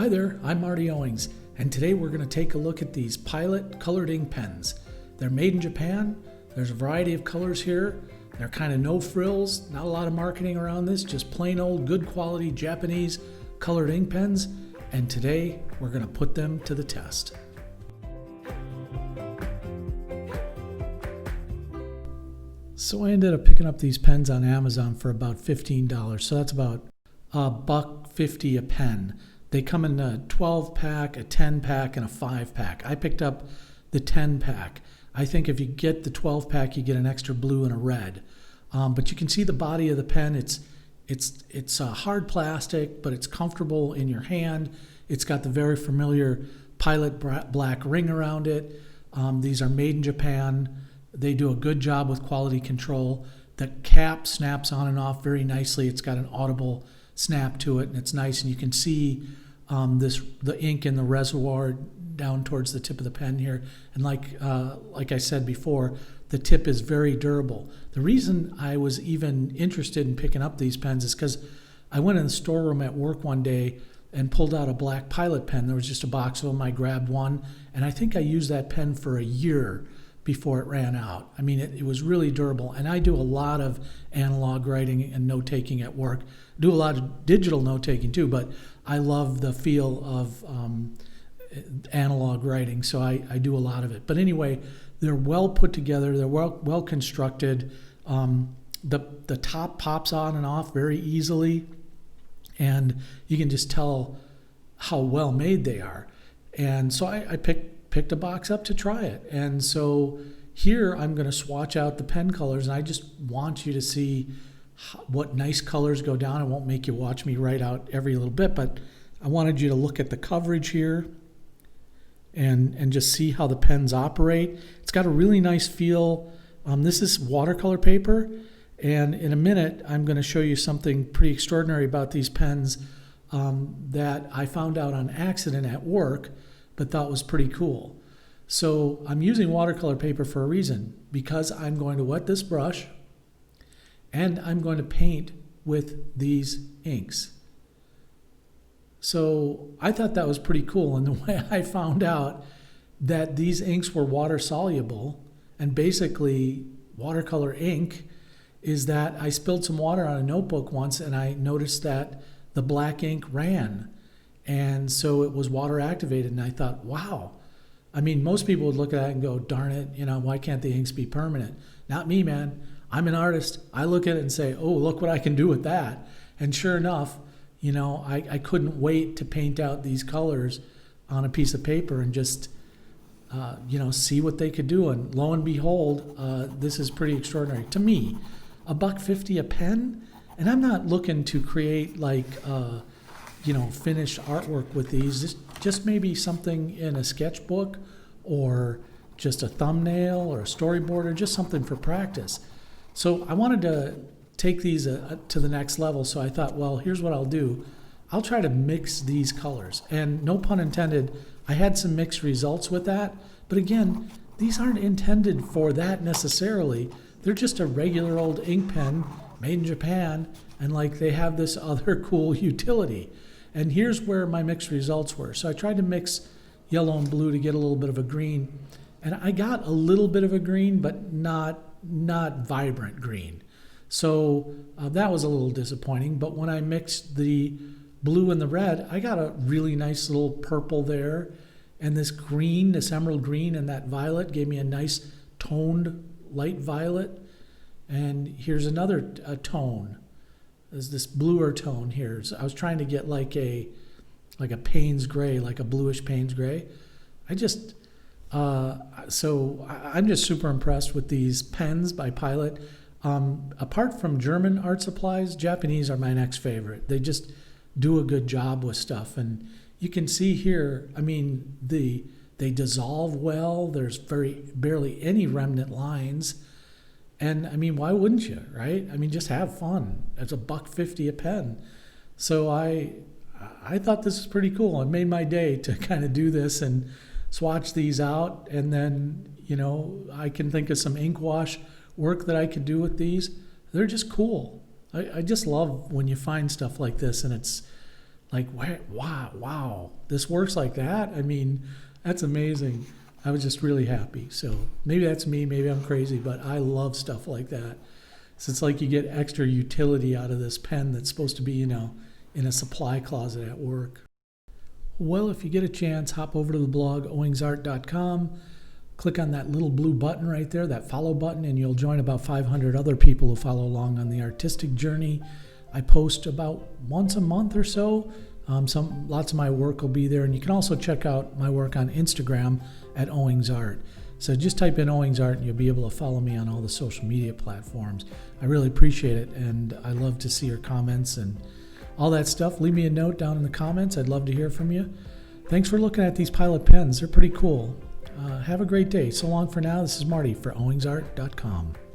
Hi there, I'm Marty Owings, and today we're going to take a look at these Pilot colored ink pens. They're made in Japan. There's a variety of colors here. They're kind of no frills, not a lot of marketing around this, just plain old good quality Japanese colored ink pens. And today we're going to put them to the test. So I ended up picking up these pens on Amazon for about $15. So that's about $1.50 a pen. They come in a 12-pack, a 10-pack, and a 5-pack. I picked up the 10-pack. I think if you get the 12-pack, you get an extra blue and a red. But you can see the body of the pen. It's hard plastic, but it's comfortable in your hand. It's got the very familiar Pilot black ring around it. These are made in Japan. They do a good job with quality control. The cap snaps on and off very nicely. It's got an audible snap to it, and it's nice. And you can see the ink in the reservoir down towards the tip of the pen here. And like I said before, the tip is very durable. The reason I was even interested in picking up these pens is because I went in the storeroom at work one day and pulled out a black Pilot pen. There was just a box of them. I grabbed one, and I think I used that pen for a year before it ran out. I mean, it was really durable. And I do a lot of analog writing and note-taking at work. Do a lot of digital note-taking too, but I love the feel of analog writing, so I do a lot of it. But anyway, they're well put together. They're well constructed. The top pops on and off very easily, and you can just tell how well made they are. And so I picked a box up to try it. And so here I'm going to swatch out the pen colors, and I just want you to see what nice colors go down. I won't make you watch me write out every little bit, but I wanted you to look at the coverage here and just see how the pens operate. It's got a really nice feel. This is watercolor paper, and in a minute I'm going to show you something pretty extraordinary about these pens that I found out on accident at work, but thought was pretty cool. So I'm using watercolor paper for a reason, because I'm going to wet this brush and I'm going to paint with these inks. So I thought that was pretty cool. And the way I found out that these inks were water soluble and basically watercolor ink is that I spilled some water on a notebook once, and I noticed that the black ink ran. And so it was water activated, and I thought, wow. I mean, most people would look at that and go, darn it, why can't the inks be permanent? Not me, man. I'm an artist. I look at it and say, oh, look what I can do with that. And sure enough, I couldn't wait to paint out these colors on a piece of paper and just, see what they could do. And lo and behold, this is pretty extraordinary. To me, $1.50 a pen, and I'm not looking to create finished artwork with these. Just maybe something in a sketchbook, or just a thumbnail or a storyboard, or just something for practice. So I wanted to take these to the next level. So I thought, well, here's what I'll do. I'll try to mix these colors. And no pun intended, I had some mixed results with that. But again, these aren't intended for that necessarily. They're just a regular old ink pen made in Japan, and they have this other cool utility. And here's where my mixed results were. So I tried to mix yellow and blue to get a little bit of a green. And I got a little bit of a green, but not vibrant green. So that was a little disappointing. But when I mixed the blue and the red, I got a really nice little purple there. And this green, this emerald green, and that violet gave me a nice toned light violet. And here's another tone. There's this bluer tone here. So I was trying to get like a Payne's gray, like a bluish Payne's gray. So I'm just super impressed with these pens by Pilot. Apart from German art supplies, Japanese are my next favorite. They just do a good job with stuff. And you can see here, I mean, they dissolve well. There's barely any remnant lines. And I mean, why wouldn't you, right? I mean, just have fun. It's $1.50 a pen. So I thought this was pretty cool. It made my day to kind of do this and swatch these out. And then, I can think of some ink wash work that I could do with these. They're just cool. I just love when you find stuff like this, and it's like, wow, this works like that? I mean, that's amazing. I was just really happy. So maybe that's me, maybe I'm crazy, but I love stuff like that. So it's like you get extra utility out of this pen that's supposed to be, in a supply closet at work. Well, if you get a chance, hop over to the blog, owingsart.com, click on that little blue button right there, that follow button, and you'll join about 500 other people who follow along on the artistic journey. I post about once a month or so. Lots of my work will be there, and you can also check out my work on Instagram at owingsart. So just type in owingsart and you'll be able to follow me on all the social media platforms. I really appreciate it, and I love to see your comments and all that stuff. Leave me a note down in the comments. I'd love to hear from you. Thanks for looking at these Pilot pens. They're pretty cool. Have a great day. So long for now. This is Marty for owingsart.com.